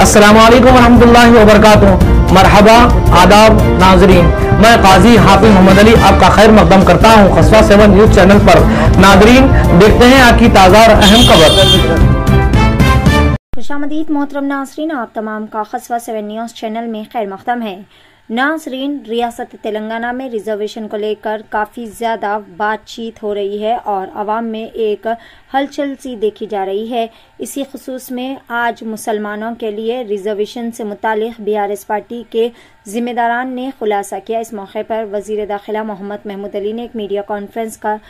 अस्सलामु अलैकुम वरहमतुल्लाहि वबरकातुहू। मरहबा, आदाब नाजरीन, मैं काजी हाफिज मोहम्मद अली आपका खैर मकदम करता हूँ खसवा 7 न्यूज चैनल पर। नाजरीन, देखते हैं आज की ताज़ा और अहम खबर। खुशामदीद मोहतरम नाजरीन, आप तमाम का खसवा 7 न्यूज चैनल में खैर मकदम है। नाजरीन, रियासत तेलंगाना में रिजर्वेशन को लेकर काफ़ी ज़्यादा बातचीत हो रही है और आवाम में एक हलचल सी देखी जा रही है। इसी खुसूस में आज मुसलमानों के लिए रिजर्वेशन से मुतालिक BRS पार्टी के जिम्मेदारान ने खुलासा किया। इस मौके पर वज़ीर दाखिला मोहम्मद महमूद अली ने एक मीडिया कॉन्फ्रेंस का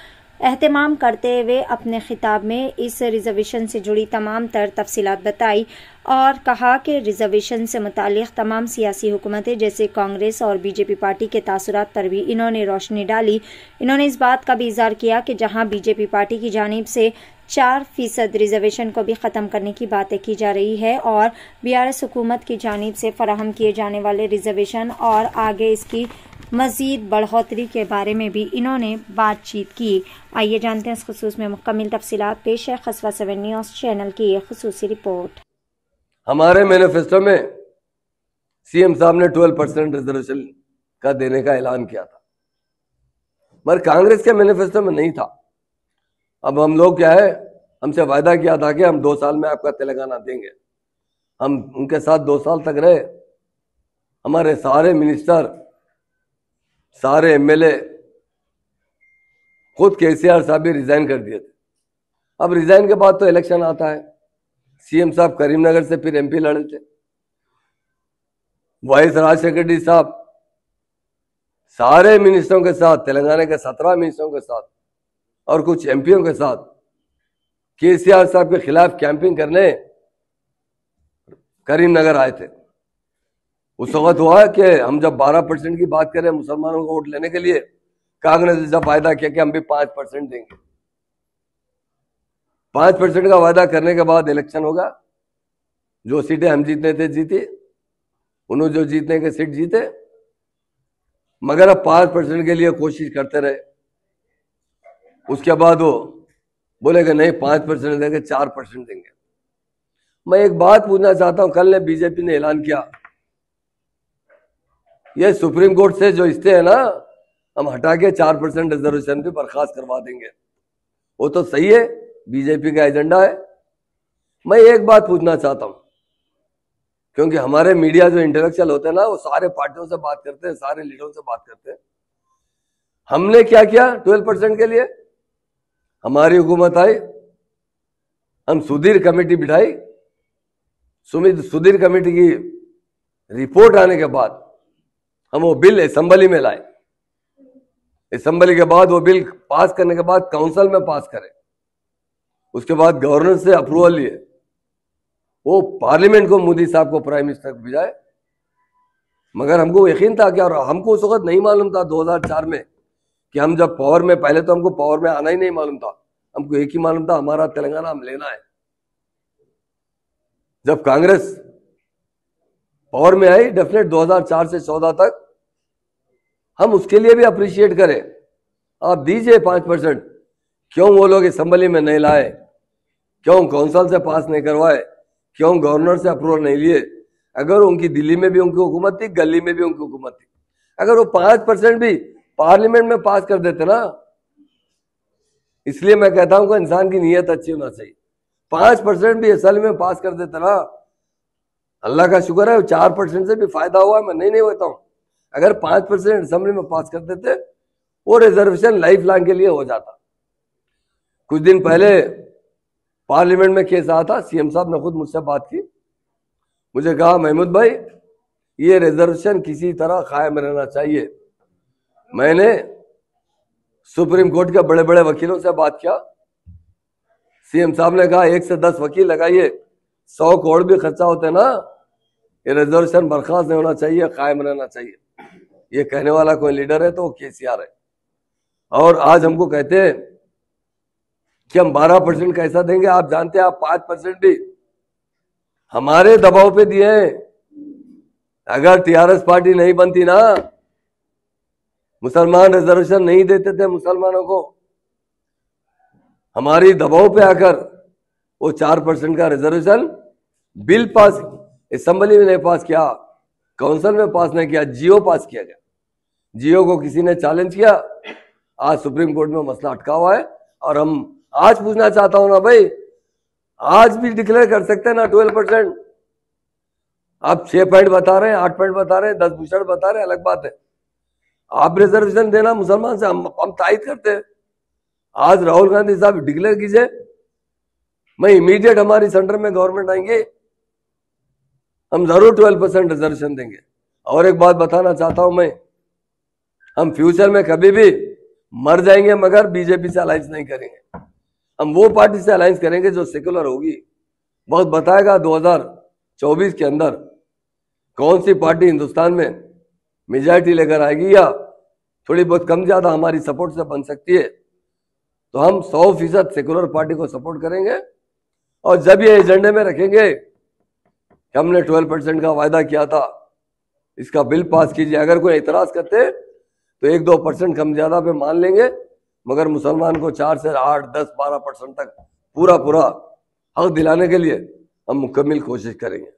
एहतमाम करते हुए अपने खिताब में इस रिजर्वेशन से जुड़ी तमाम तर तफसीलात बताई और कहा कि रिजर्वेशन से मुतालिक तमाम सियासी हुकूमतें जैसे कांग्रेस और BJP पार्टी के तासुरात पर भी इन्होंने रोशनी डाली। इन्होंने इस बात का भी इज़हार किया कि जहां BJP पार्टी की जानिब से 4% रिजर्वेशन को भी ख़त्म करने की बातें की जा रही है और BRS हुकूमत की जानिब से फराहम किए जाने वाले रिजर्वेशन और आगे इसकी मज़ीद बढ़ोतरी के बारे में भी इन्होंने बातचीत की। आइए जानते हैं इस खुसूस में मुकम्मल तफसीलात। पेश है खसवा 7 न्यूज़ चैनल की ये खुसूसी रिपोर्ट। हमारे मैनिफेस्टो में CM साहब ने 12% रिजर्वेशन का देने का ऐलान किया था, मगर कांग्रेस के मैनिफेस्टो में नहीं था। अब हम लोग क्या है, हमसे वायदा किया था कि हम 2 साल में आपका तेलंगाना देंगे। हम उनके साथ 2 साल तक रहे। हमारे सारे मिनिस्टर, सारे MLA, खुद KCR साहब भी रिजाइन कर दिए थे। अब रिजाइन के बाद तो इलेक्शन आता है। CM साहब करीमनगर से फिर MP लड़े थे। वाइस राजशेखर साहब सारे मिनिस्टरों के साथ, तेलंगाना के 17 मिनिस्टरों के साथ और कुछ MPओं के साथ KCR साहब के खिलाफ कैंपिंग करने करीमनगर आए थे। उस वक्त हुआ कि हम जब 12% की बात करें मुसलमानों को वोट लेने के लिए, कांग्रेस ने जब वायदा किया कि हम भी 5% देंगे। 5% का वायदा करने के बाद इलेक्शन होगा। जो सीटें हम जीतने थे जीती, उन्होंने जो जीतने के सीट जीते, मगर अब 5% के लिए कोशिश करते रहे। उसके बाद वो बोले कि नहीं 5% देंगे, 4% देंगे। मैं एक बात पूछना चाहता हूं, कल ने BJP ने ऐलान किया ये सुप्रीम कोर्ट से जो स्टे है ना, हम हटा के 4% रिजर्वेशन भी बर्खास्त करवा देंगे। वो तो सही है, BJP का एजेंडा है। मैं एक बात पूछना चाहता हूं, क्योंकि हमारे मीडिया जो इंटेलेक्चुअल होते हैं ना, वो सारे पार्टियों से बात करते हैं, सारे लीडरों से बात करते हैं। हमने क्या किया 12% के लिए? हमारी हुकूमत आई, हम सुधीर कमेटी बिठाई। सुधीर कमेटी की रिपोर्ट आने के बाद हम वो बिल असेंबली में लाए। असेंबली के बाद वो बिल पास करने के बाद काउंसिल में पास करें, उसके बाद गवर्नर से अप्रूवल लिए, वो पार्लियामेंट को मोदी साहब को प्राइम मिनिस्टर को भेजाए। मगर हमको यकीन था कि, और हमको उस वक्त नहीं मालूम था 2004 में कि हम जब पावर में, पहले तो हमको पावर में आना ही नहीं मालूम था। हमको एक ही मालूम था, हमारा तेलंगाना हम लेना है। जब कांग्रेस पावर में आई, डेफिनेट 2004 से 14 तक हम उसके लिए भी अप्रिशिएट करें। आप दीजिए 5%। क्यों वो लोग असेंबली में नहीं लाए? क्यों काउंसिल से पास नहीं करवाए? क्यों गवर्नर से अप्रूवल नहीं लिए? अगर उनकी दिल्ली में भी उनकी हुकूमत थी, गली में भी उनकी हुकूमत थी, अगर वो 5% भी पार्लियामेंट में पास कर देते ना। इसलिए मैं कहता हूं कि इंसान की नीयत अच्छी होना चाहिए। 5% भी असल में पास कर देते ना, अल्लाह का शुक्र है। 4% से भी फायदा हुआ, मैं नहीं होता हूं। अगर 5% असेंबली में पास कर देते, वो रिजर्वेशन लाइफ लॉन्ग के लिए हो जाता। कुछ दिन पहले पार्लियामेंट में केस आया था, CM साहब ने खुद मुझसे बात की। मुझे कहा महमूद भाई, ये रिजर्वेशन किसी तरह कायम रहना चाहिए। मैंने सुप्रीम कोर्ट के बड़े बड़े वकीलों से बात किया। CM साहब ने कहा 1 से 10 वकील लगाइए, 100 करोड़ भी खर्चा होते ना, ये रिजर्वेशन बर्खास्त नहीं होना चाहिए, कायम रहना चाहिए। ये कहने वाला कोई लीडर है तो वो KCR है। और आज हमको कहते हैं कि हम 12% कैसा देंगे? आप जानते हैं, आप 5% भी हमारे दबाव पे दिए हैं। अगर TRS पार्टी नहीं बनती ना, मुसलमान रिजर्वेशन नहीं देते थे मुसलमानों को। हमारी दबाव पे आकर वो 4% का रिजर्वेशन बिल पास असेंबली में नहीं पास किया, काउंसिल में पास नहीं किया, जियो पास किया गया। जियो को किसी ने चैलेंज किया, आज सुप्रीम कोर्ट में मसला अटका हुआ है। और हम आज पूछना चाहता हूं ना भाई, आज भी डिक्लेयर कर सकते हैं ना 12%। आप 6 पॉइंट बता रहे हैं, 8 पॉइंट बता रहे हैं, 10 भूषण बता रहे हैं, अलग बात है। आप रिजर्वेशन देना मुसलमान से हम तायद करते हैं। आज राहुल गांधी साहब डिक्लेयर कीजिए, मैं इमीडिएट हमारी सेंटर में गवर्नमेंट आएंगे, हम जरूर 12% रिजर्वेशन देंगे। और एक बात बताना चाहता हूं मैं, हम फ्यूचर में कभी भी मर जाएंगे मगर बीजेपी से अलायंस नहीं करेंगे। हम वो पार्टी से अलायंस करेंगे जो सेकुलर होगी। वक्त बताएगा 2024 के अंदर कौन सी पार्टी हिंदुस्तान में मेजॉरिटी लेकर आएगी या थोड़ी बहुत कम ज्यादा हमारी सपोर्ट से बन सकती है। तो हम 100% सेकुलर पार्टी को सपोर्ट करेंगे। और जब ये एजेंडे में रखेंगे कि हमने 12% का वायदा किया था, इसका बिल पास कीजिए, अगर कोई एतराज करते तो 1-2% कम ज्यादा पे मान लेंगे, मगर मुसलमान को 4 से 8, 10, 12% तक पूरा हक दिलाने के लिए हम मुकम्मल कोशिश करेंगे।